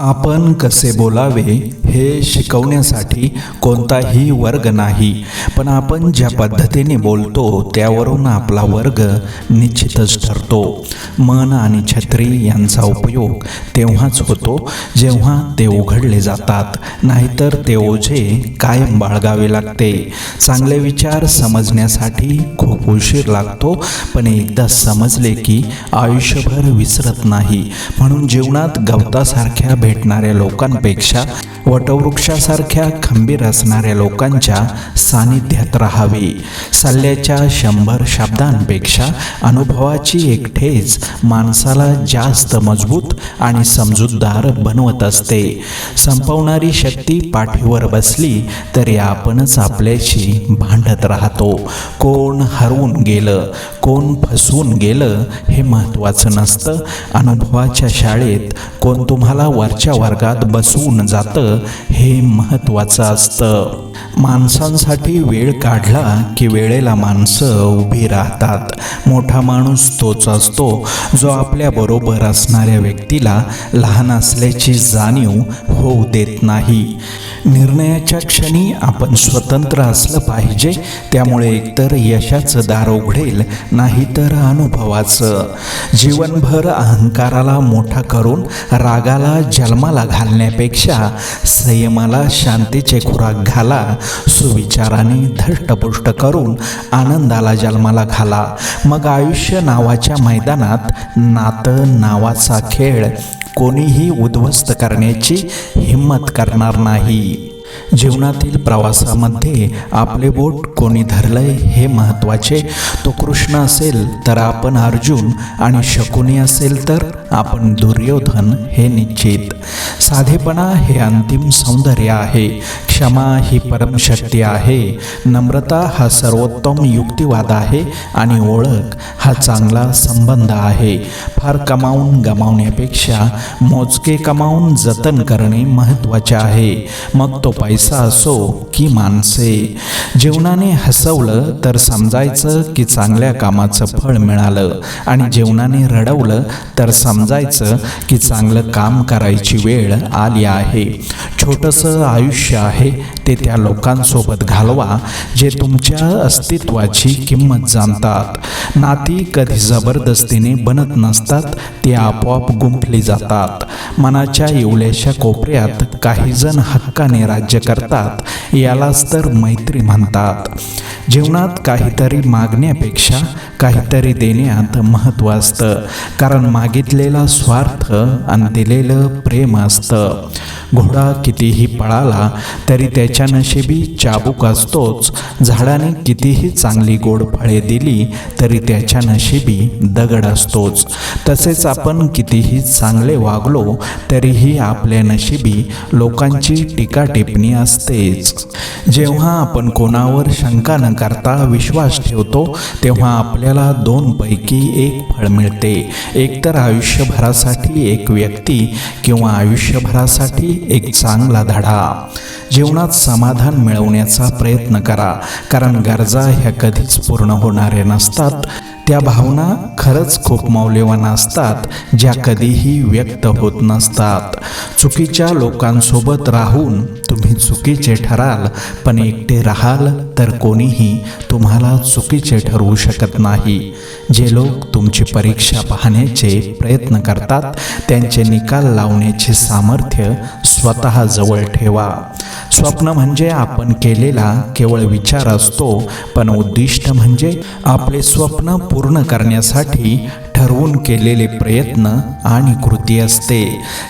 आपण कसे बोलावे हे शिकवण्यासाठी कोणताही वर्ग नाही, पण आपण ज्या पद्धतीने बोलतो त्यावरून आपला वर्ग निश्चितच ठरतो. मन आणि छत्री यांचा उपयोग तेव्हाच होतो जेव्हा ते उघडले जातात, नाहीतर ते ओझे कायम बाळगावे लागते. चांगले विचार समजण्यासाठी खूप उशीर लागतो, पण एकदा समजले की आयुष्यभर विसरत नाही. म्हणून जीवनात गवतासारख्या भेटणाऱ्या लोकांपेक्षा वटवृक्षासारख्या खंबीर असणाऱ्या लोकांच्या सानिध्यात राहावे. सल्ल्याच्या 100 शब्दांपेक्षा अनुभवाची एक ठेच माणसाला जास्त मजबूत आणि समजूतदार बनवत असते. संपवणारी शक्ती पाठीवर बसली तरी आपणच आपल्याशी भांडत राहतो. कोण हरवून गेलं, कोण फसवून गेलं हे महत्त्वाचं नसतं. अनुभवाच्या शाळेत कोण तुम्हाला वरच्या वर्गात बसवून जातं हे महत्त्वाचं असतं. माणसांसाठी वेळ काढला की वेळेला माणसं उभी राहतात. मोठा माणूस तोच असतो जो आपल्या बरोबर असणाऱ्या व्यक्तीला लहान असल्याची जाणीव होऊ देत नाही. निर्णयाच्या क्षणी आपण स्वतंत्र असलं पाहिजे, त्यामुळे एकतर यशाचं दार उघडेल, नाहीतर अनुभवाचं. जीवनभर अहंकाराला मोठा करून रागाला जन्माला घालण्यापेक्षा संयमाला शांतीचे खुराक घाला. सुविचाराने धष्टपुष्ट करून आनंदाला जन्माला घाला. मग आयुष्य नावाच्या मैदानात नातं नावाचा खेळ कोणीही उद्ध्वस्त करण्याची हिम्मत करणार नाही. जीवनातील प्रवासामध्ये आपले बोट कोणी धरलंय हे महत्त्वाचे. तो कृष्ण असेल तर आपण अर्जुन आणि शकुनी असेल तर आपण दुर्योधन हे निश्चित. साधेपणा हे अंतिम सौंदर्य आहे. क्षमा ही परमशक्ती आहे. नम्रता हा सर्वोत्तम युक्तिवाद आहे आणि ओळख हा चांगला संबंध आहे. फार कमावून गमावण्यापेक्षा मोजके कमावून जतन करणे महत्त्वाचे आहे. मग तो पैसा असो की माणसे. जीवनाने हसवलं तर समजायचं की चांगल्या कामाचं फळ मिळालं, आणि जीवनाने रडवलं तर समजायचं की चांगलं काम करायची वेळ आली आहे. छोटंसं आयुष्य आहे ते त्या लोकांसोबत घालवा जे तुमच्या अस्तित्वाची किंमत जाणतात. नाती कधी जबरदस्तीने बनत नसतात, ती आपोआप गुंफली जातात. मनाच्या इवल्याशा कोपऱ्यात काही जण हक्काने राज्य करतात, यालाच तर मैत्री म्हणतात. जीवनात काहीतरी मागण्यापेक्षा काहीतरी देण्यात महत्त्व असतं, कारण मागितलेला स्वार्थ आणि दिलेलं प्रेम असतं. घोडा कितीही पळाला तरी त्याच्या नशिबी चाबूक असतोच. झाडाने कितीही चांगली गोड फळे दिली तरी त्याच्या नशिबी दगड असतोच. तसेच आपण कितीही चांगले वागलो तरीही आपल्या नशिबी लोकांची टीका टिप्पणी असतेच. जेव्हा आपण कोणावर शंका न करता विश्वास ठेवतो तेव्हा आपल्याला 2 पैकी 1 फळ मिळते. एकतर आयुष्यभरासाठी एक व्यक्ती किंवा आयुष्यभरासाठी एक चांगला धडा. जीवनात समाधान मिळवण्याचा प्रयत्न करा, कारण गरजा ह्या कधीच पूर्ण होणाऱ्या नसतात. त्या भावना खरंच खूप मौल्यवान असतात, ज्या कधीही व्यक्त होत नसतात. चुकीच्या लोकांसोबत राहून तुम्ही चुकीचे ठराल, पण एकटे राहाल तर कोणीही तुम्हाला चुकीचे ठरवू शकत नाही. जे लोक तुमची परीक्षा पाहण्याचे प्रयत्न करतात त्यांचे निकाल लावण्याचे सामर्थ्य स्वतः जवळ ठेवा. स्वप्न म्हणजे आपण केलेला केवळ विचार असतो, पण उद्दिष्ट म्हणजे आपले स्वप्न पूर्ण करण्यासाठी ठरवून केलेले प्रयत्न आणि कृती असते.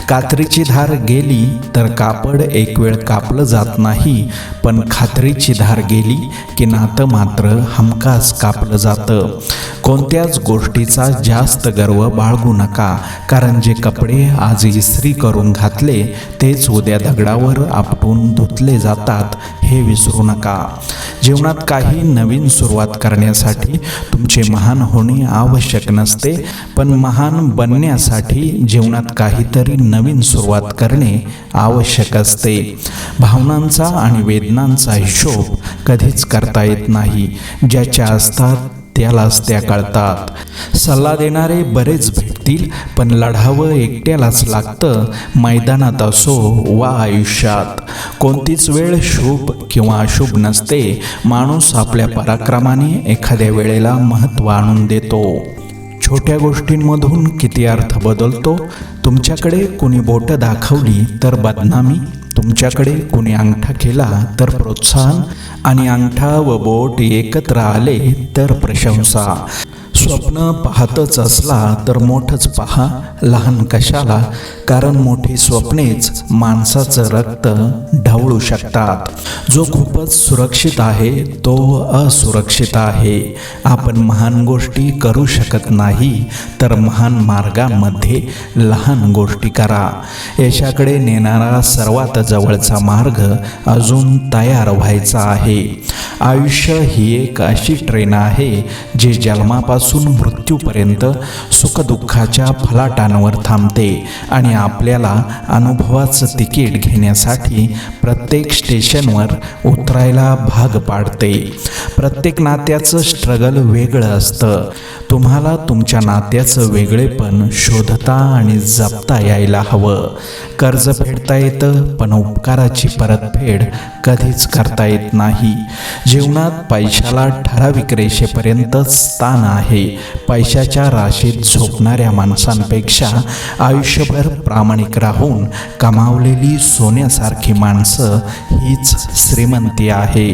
कात्रीची धार गेली तर कापड एक वेळ कापलं जात नाही, पण खात्रीची धार गेली की नातं मात्र हमखास कापलं जातं. कोणत्याच गोष्टीचा जास्त गर्व बाळगू नका, कारण जे कपडे आज इस्त्री करून घातले तेच उद्या दगडावर आपटून धुतले जातात हे विसरू नका. जीवनात काही नवीन सुरुवात करण्यासाठी तुमचे महान होणे आवश्यक नसते, पण महान बनण्यासाठी जीवनात काहीतरी नवीन सुरुवात करणे आवश्यक असते. भावनांचा आणि वेदनांचा हिशोब कधीच करता येत नाही. ज्याच्या असतात त्यालाच त्या कळतात. सल्ला देणारे बरेच भेटतात, भेटतील, पण लढावं एकट्यालाच लागतं, मैदानात असो वा आयुष्यात. कोणतीच वेळ शुभ किंवा अशुभ नसते. माणूस आपल्या पराक्रमाने एखाद्या वेळेला महत्त्व आणून देतो. छोट्या गोष्टींमधून किती अर्थ बदलतो. तुमच्याकडे कुणी बोटं दाखवली तर बदनामी, तुमच्याकडे कुणी अंगठा केला तर प्रोत्साहन, आणि अंगठा व बोट एकत्र आले तर प्रशंसा. स्वप्न पाहतच असला तर मोठंच पहा, लहान कशाला, कारण मोठी स्वप्नेच माणसाचं रक्त ढवळू शकतात. जो खूपच सुरक्षित आहे तो असुरक्षित आहे. आपण महान गोष्टी करू शकत नाही तर महान मार्गांमध्ये लहान गोष्टी करा. यशाकडे नेणारा सर्वात जवळचा मार्ग अजून तयार व्हायचा आहे. आयुष्य ही एक अशी ट्रेन आहे जी जन्मापासून मृत्यूपर्यंत सुखदुःखाच्या फलाटांवर थांबते आणि आपल्याला अनुभवाचं तिकीट घेण्यासाठी प्रत्येक स्टेशनवर उतरायला भाग पाडते. प्रत्येक नात्याचं स्ट्रगल वेगळं असतं. तुम्हाला तुमच्या नात्याचं वेगळेपण शोधता आणि जपता यायला हवं. कर्ज फेडता येतं, पण उपकाराची परतफेड कधीच करता येत नाही. जीवनात पैशाला ठराविक रेषेपर्यंतच स्थान आहे. पैशाच्या राशीत झोपणाऱ्या माणसांपेक्षा आयुष्यभर प्रामाणिक राहून कमावलेली सोन्यासारखी माणसं हीच श्रीमंती आहे.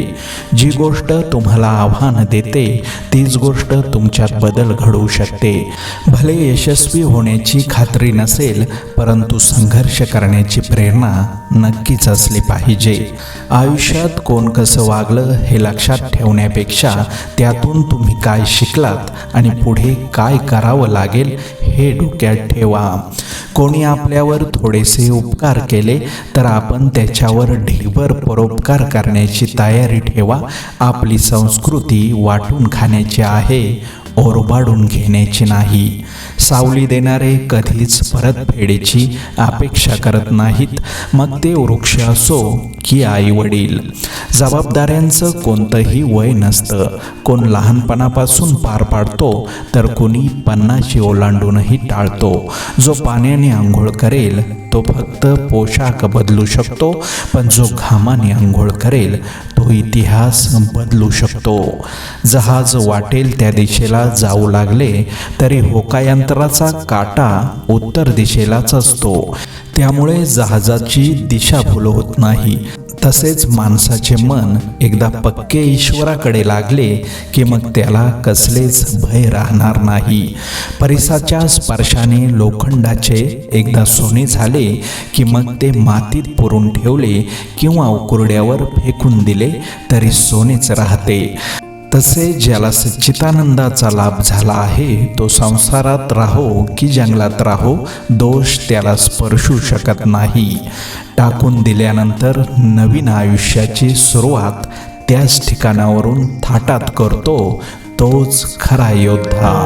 जी गोष्ट तुम्हाला आव्हान देते तीच गोष्ट तुमच्यात बदल घडवू शकते. भले यशस्वी होण्याची खात्री नसेल, परंतु संघर्ष करण्याची प्रेरणा नक्कीच असली पाहिजे. आयुष्यात कोण कसं वागलं हे लक्षात ठेवण्यापेक्षा त्यातून तुम्ही काय शिकलात आणि पुढे काय करावं लागेल हे डोक्यात ठेवा. कोणी आपल्यावर थोडेसे उपकार केले तर आपण त्याच्यावर ढीगभर परोपकार करण्याची तयारी ठेवा. आपली संस्कृती वाटून खाण्याची आहे, ओरबाडून घेण्याची नाही. सावली देणारे कधीच परतफेडीची अपेक्षा करत नाहीत, मग ते वृक्ष असो की आई वडील. जबाबदाऱ्यांचं कोणतंही वय नसतं. कोण लहानपणापासून पार पाडतो तर कोणी 50 ओलांडूनही टाळतो. जो पाण्याने आंघोळ करेल तो फक्त पोशाख बदलू शकतो, पण जो घामाने आंघोळ करेल तो इतिहास बदलू शकतो. जहाज वाटेल त्या दिशेला जाऊ लागले तरी होकायंत्राचा काटा उत्तर दिशेलाच असतो. त्यामुळे जहाजाची दिशाभूल होत नाही. तसेच माणसाचे मन एकदा पक्के ईश्वराकडे लागले की मग त्याला कसलेच भय राहणार नाही. परिसाच्या स्पर्शाने लोखंडाचे एकदा सोने झाले की मग ते मातीत पुरून ठेवले किंवा उकुरड्यावर फेकून दिले तरी सोनेच राहते. तसे ज्याला सच्चिदानंदाचा लाभ झाला आहे तो संसारात राहो की जंगलात राहो, दोष त्याला स्पर्शू शकत नाही. टाकून दिल्यानंतर नवीन आयुष्याची सुरुवात त्याच ठिकाणावरून थाटात करतो तोच खरा योद्धा.